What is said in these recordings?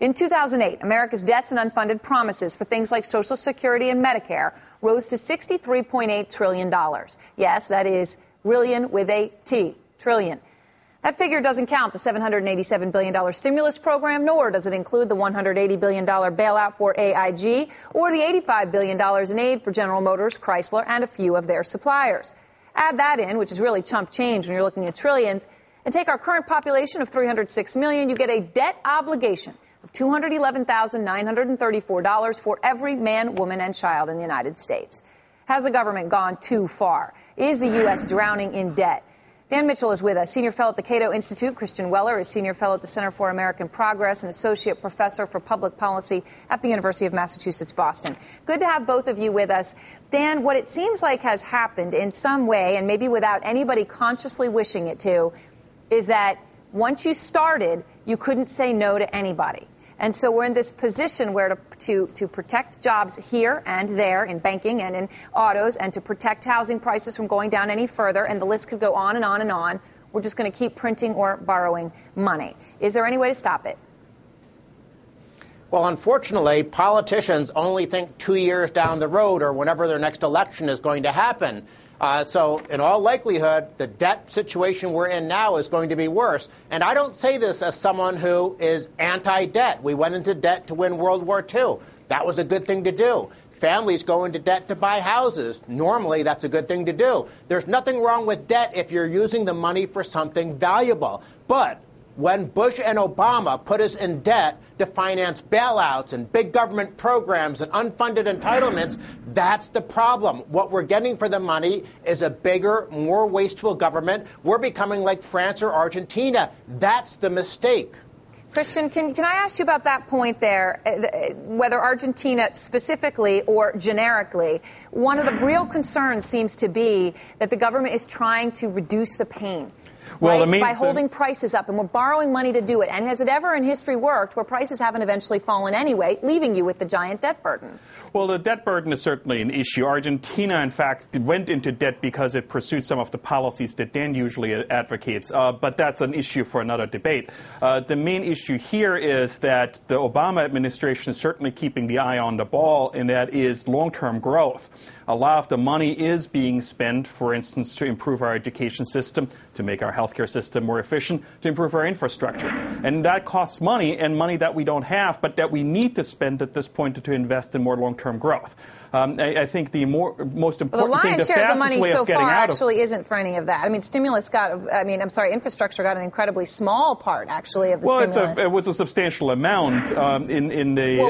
In 2008, America's debts and unfunded promises for things like Social Security and Medicare rose to $63.8 trillion. Yes, that is trillion with a T, trillion. That figure doesn't count the $787 billion stimulus program, nor does it include the $180 billion bailout for AIG or the $85 billion in aid for General Motors, Chrysler, and a few of their suppliers. Add that in, which is really chump change when you're looking at trillions, and take our current population of 306 million, you get a debt obligation of $211,934 for every man, woman, and child in the United States. Has the government gone too far? Is the U.S. drowning in debt? Dan Mitchell is with us, senior fellow at the Cato Institute. Christian Weller is senior fellow at the Center for American Progress and associate professor for public policy at the University of Massachusetts, Boston. Good to have both of you with us. Dan, what it seems like has happened in some way, and maybe without anybody consciously wishing it to, is that once you started, you couldn't say no to anybody. And so we're in this position where to protect jobs here and there in banking and in autos and to protect housing prices from going down any further, and the list could go on and on and on, we're just going to keep printing or borrowing money. Is there any way to stop it? Well, unfortunately, politicians only think 2 years down the road or whenever their next election is going to happen. So in all likelihood, the debt situation we're in now is going to be worse. And I don't say this as someone who is anti-debt. We went into debt to win World War II. That was a good thing to do. Families go into debt to buy houses. Normally, that's a good thing to do. There's nothing wrong with debt if you're using the money for something valuable. But when Bush and Obama put us in debt to finance bailouts and big government programs and unfunded entitlements, that's the problem. What we're getting for the money is a bigger, more wasteful government. We're becoming like France or Argentina. That's the mistake. Christian, can I ask you about that point there, whether Argentina specifically or generically? One of the real concerns seems to be that the government is trying to reduce the pain. Well, right? By holding prices up, and we're borrowing money to do it. And has it ever in history worked where prices haven't eventually fallen anyway, leaving you with the giant debt burden? Well, the debt burden is certainly an issue. Argentina, in fact, went into debt because it pursued some of the policies that Dan usually advocates. But that's an issue for another debate. The main issue here is that the Obama administration is certainly keeping the eye on the ball, and that is long-term growth. A lot of the money is being spent, for instance, to improve our education system, to make our healthcare system more efficient, to improve our infrastructure. And that costs money, and money that we don't have, but that we need to spend at this point to invest in more long-term growth. I think the most important thing, the fastest way of getting out of... actually isn't for any of that. I mean, infrastructure got an incredibly small part, actually, of the stimulus. It was a substantial amount in the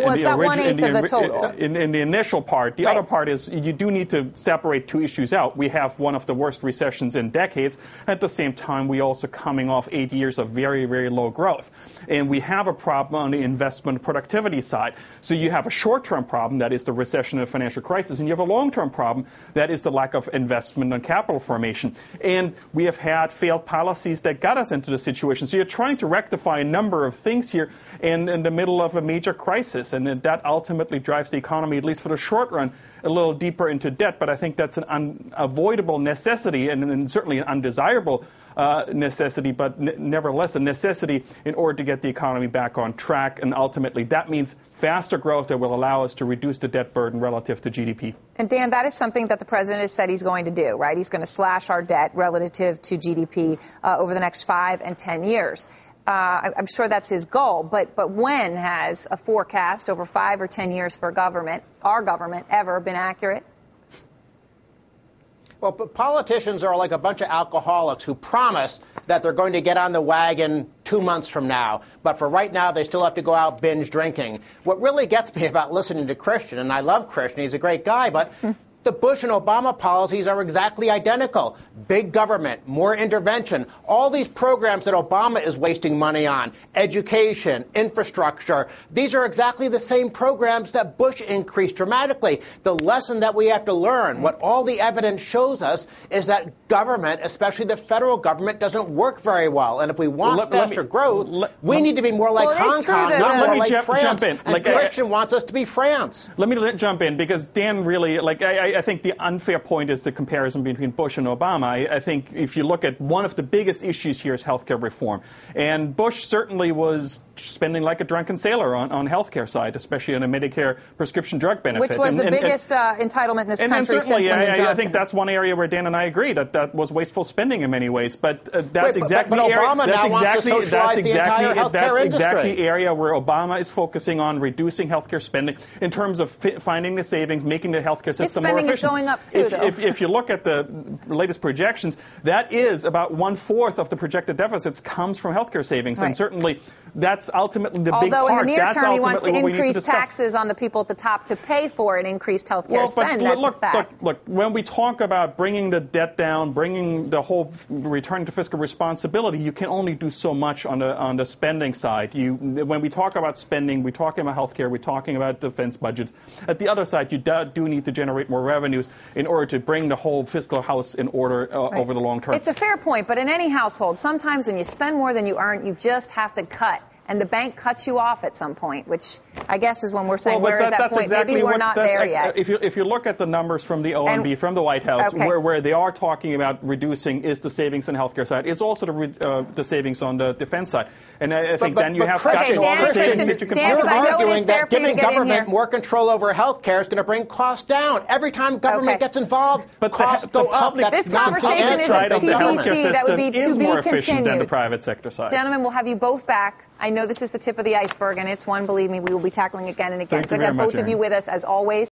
initial part. The other part is you do need to separate two issues out. We have one of the worst recessions in decades. At the same time, we also coming off 8 years of very, very low growth. And we have a problem on the investment productivity side. So you have a short-term problem, that is the recession and financial crisis, and you have a long-term problem, that is the lack of investment and capital formation. And we have had failed policies that got us into the situation. So you're trying to rectify a number of things here in the middle of a major crisis, and that ultimately drives the economy, at least for the short run, a little deeper into debt. But I think that's an unavoidable necessity and certainly an undesirable necessity, but nevertheless a necessity in order to get the economy back on track. And ultimately that means faster growth that will allow us to reduce the debt burden relative to GDP. And Dan, that is something that the president has said he's going to do, right? He's going to slash our debt relative to GDP over the next 5 and 10 years. I'm sure that's his goal, but when has a forecast over 5 or 10 years for our government, ever been accurate? Well, but politicians are like a bunch of alcoholics who promise that they're going to get on the wagon 2 months from now. But for right now, they still have to go out binge drinking. What really gets me about listening to Christian, and I love Christian, he's a great guy, but the Bush and Obama policies are exactly identical. Big government, more intervention, all these programs that Obama is wasting money on, education, infrastructure, these are exactly the same programs that Bush increased dramatically. The lesson that we have to learn, what all the evidence shows us, is that government, especially the federal government, doesn't work very well. And if we want faster growth, we need to be more like Hong Kong, not more like France. And Christian wants us to be France. Let me jump in, because Dan really, I think the unfair point is the comparison between Bush and Obama. I think if you look at one of the biggest issues here is healthcare reform. And Bush certainly was spending like a drunken sailor on healthcare side, especially on a Medicare prescription drug benefit. Which was the biggest entitlement in this country since Lyndon Johnson. I think that's one area where Dan and I agree that was wasteful spending in many ways. But that's exactly the area where Obama is focusing on reducing healthcare spending in terms of finding the savings, making the healthcare system more efficient. His spending is going up too, though. If you look at the latest projections, that is about 1/4 of the projected deficits comes from healthcare savings, right. And certainly that's ultimately the big part. Although in the near term he wants to increase to taxes on the people at the top to pay for an increased healthcare spend. That's a fact. Look, when we talk about bringing the debt down, bringing the whole return to fiscal responsibility, you can only do so much on the spending side. When we talk about spending, we're talking about healthcare, we're talking about defense budgets. At the other side, you do need to generate more revenues in order to bring the whole fiscal house in order over the long term. It's a fair point, but in any household, sometimes when you spend more than you earn, you just have to cut. And the bank cuts you off at some point, which I guess is when we're saying, where is that point? Exactly maybe we're not there yet. If you look at the numbers from the OMB, from the White House, where they are talking about reducing is the savings on the healthcare side. It's also the savings on the defense side. And I think then you have got all the savings that you can You're arguing that giving government more control over healthcare is going to bring costs down. Every time government gets involved, costs go up. This conversation is a TBC. That would be to be more efficient continued. than the private sector side. Gentlemen, we'll have you both back. I know this is the tip of the iceberg, and it's one, believe me, we will be tackling again and again. Thank you Good to have very much, both of you with us, as always.